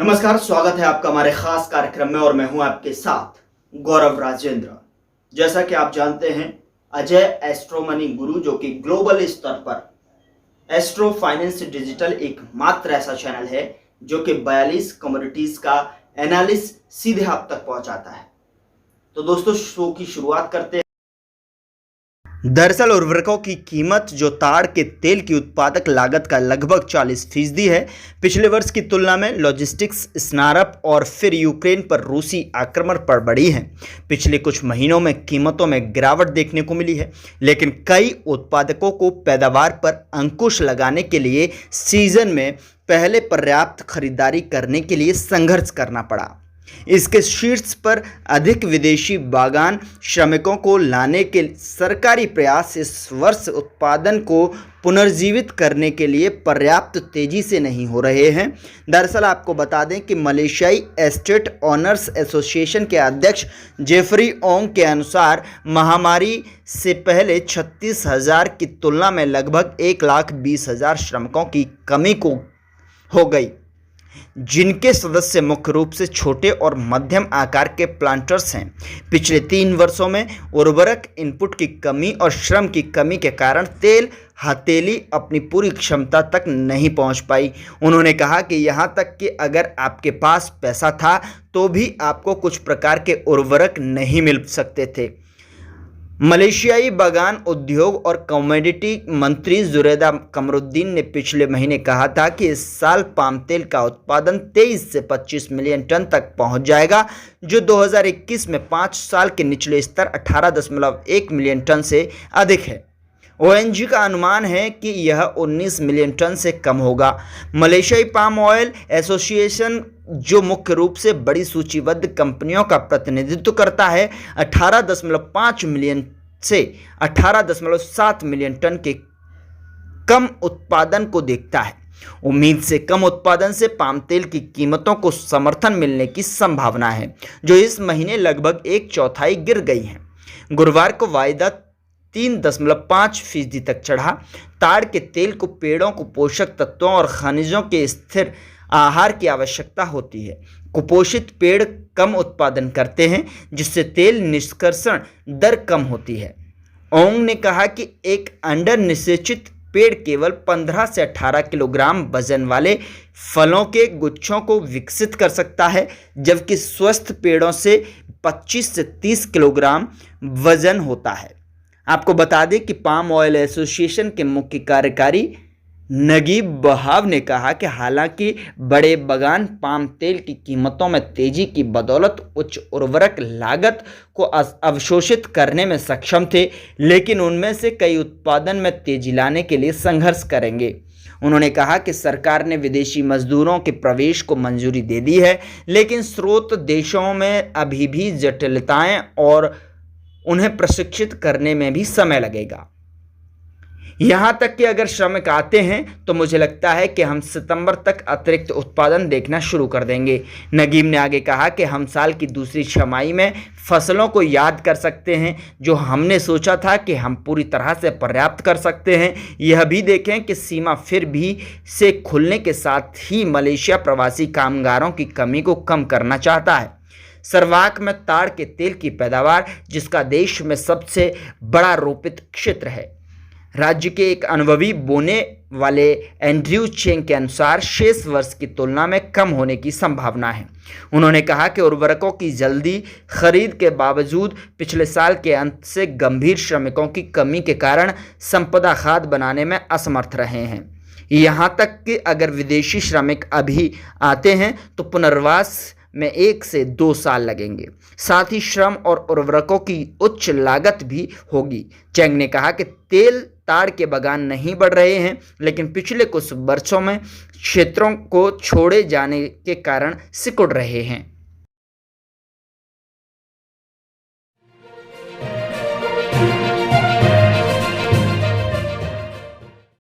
नमस्कार, स्वागत है आपका हमारे खास कार्यक्रम में और मैं हूं आपके साथ गौरव राजेंद्र। जैसा कि आप जानते हैं, अजय एस्ट्रो मनी गुरु जो कि ग्लोबल स्तर पर एस्ट्रो फाइनेंस डिजिटल एकमात्र ऐसा चैनल है जो कि 42 कमोडिटीज का एनालिसिस सीधे आप तक पहुंचाता है। तो दोस्तों, शो की शुरुआत करते हैं। दरअसल उर्वरकों की कीमत जो ताड़ के तेल की उत्पादक लागत का लगभग 40% है, पिछले वर्ष की तुलना में लॉजिस्टिक्स स्नारप और फिर यूक्रेन पर रूसी आक्रमण पर बढ़ी है। पिछले कुछ महीनों में कीमतों में गिरावट देखने को मिली है, लेकिन कई उत्पादकों को पैदावार पर अंकुश लगाने के लिए सीजन में पहले पर्याप्त खरीदारी करने के लिए संघर्ष करना पड़ा। इसके शीर्ष पर अधिक विदेशी बागान श्रमिकों को लाने के सरकारी प्रयास इस वर्ष उत्पादन को पुनर्जीवित करने के लिए पर्याप्त तेजी से नहीं हो रहे हैं। दरअसल आपको बता दें कि मलेशियाई एस्टेट ऑनर्स एसोसिएशन के अध्यक्ष जेफरी ओंग के अनुसार महामारी से पहले 36,000 की तुलना में लगभग 1,20,000 श्रमिकों की कमी हो गई, जिनके सदस्य मुख्य रूप से छोटे और मध्यम आकार के प्लांटर्स हैं। पिछले 3 वर्षों में उर्वरक इनपुट की कमी और श्रम की कमी के कारण तेल हथेली अपनी पूरी क्षमता तक नहीं पहुंच पाई। उन्होंने कहा कि यहां तक कि अगर आपके पास पैसा था तो भी आपको कुछ प्रकार के उर्वरक नहीं मिल सकते थे। मलेशियाई बागान उद्योग और कमोडिटी मंत्री जुरैदा कमरुद्दीन ने पिछले महीने कहा था कि इस साल पाम तेल का उत्पादन 23 से 25 मिलियन टन तक पहुंच जाएगा, जो 2021 में 5 साल के निचले स्तर 18.1 मिलियन टन से अधिक है। ओएनजी का अनुमान है कि यह 19 मिलियन टन से कम होगा। मलेशियाई पाम ऑयल एसोसिएशन, जो मुख्य रूप से बड़ी सूचीबद्ध कंपनियों का प्रतिनिधित्व करता है, 18.5 मिलियन से 18.7 मिलियन टन के कम उत्पादन को देखता है। उम्मीद से कम उत्पादन से पाम तेल की कीमतों को समर्थन मिलने की संभावना है, जो इस महीने लगभग 1/4 गिर गई है। गुरुवार को वायदा 3.5% तक चढ़ा। ताड़ के तेल को पेड़ों को पोषक तत्वों और खनिजों के स्थिर आहार की आवश्यकता होती है। कुपोषित पेड़ कम उत्पादन करते हैं, जिससे तेल निष्कर्षण दर कम होती है। ओंग ने कहा कि एक अंडर निषेचित पेड़ केवल 15 से 18 किलोग्राम वजन वाले फलों के गुच्छों को विकसित कर सकता है, जबकि स्वस्थ पेड़ों से 25 से 30 किलोग्राम वजन होता है। आपको बता दें कि पाम ऑयल एसोसिएशन के मुख्य कार्यकारी नगीब बहाव ने कहा कि हालांकि बड़े बागान पाम तेल की कीमतों में तेजी की बदौलत उच्च उर्वरक लागत को अवशोषित करने में सक्षम थे, लेकिन उनमें से कई उत्पादन में तेजी लाने के लिए संघर्ष करेंगे। उन्होंने कहा कि सरकार ने विदेशी मजदूरों के प्रवेश को मंजूरी दे दी है, लेकिन स्रोत देशों में अभी भी जटिलताएं और उन्हें प्रशिक्षित करने में भी समय लगेगा। यहाँ तक कि अगर श्रमिक आते हैं तो मुझे लगता है कि हम सितंबर तक अतिरिक्त उत्पादन देखना शुरू कर देंगे। नगीम ने आगे कहा कि हम साल की दूसरी छमाही में फसलों को याद कर सकते हैं, जो हमने सोचा था कि हम पूरी तरह से पर्याप्त कर सकते हैं। यह भी देखें कि सीमा फिर भी से खुलने के साथ ही मलेशिया प्रवासी कामगारों की कमी को कम करना चाहता है। सर्वाक में ताड़ के तेल की पैदावार, जिसका देश में सबसे बड़ा रोपित क्षेत्र है, राज्य के एक अनुभवी बोने वाले एंड्रयू चेंग के अनुसार शेष वर्ष की तुलना में कम होने की संभावना है। उन्होंने कहा कि उर्वरकों की जल्दी खरीद के बावजूद पिछले साल के अंत से गंभीर श्रमिकों की कमी के कारण संपदा खाद बनाने में असमर्थ रहे हैं। यहाँ तक कि अगर विदेशी श्रमिक अभी आते हैं तो पुनर्वास में 1 से 2 साल लगेंगे। साथ ही श्रम और उर्वरकों की उच्च लागत भी होगी। चेंग ने कहा कि तेल ताड़ के बागान नहीं बढ़ रहे हैं, लेकिन पिछले कुछ वर्षों में क्षेत्रों को छोड़े जाने के कारण सिकुड़ रहे हैं।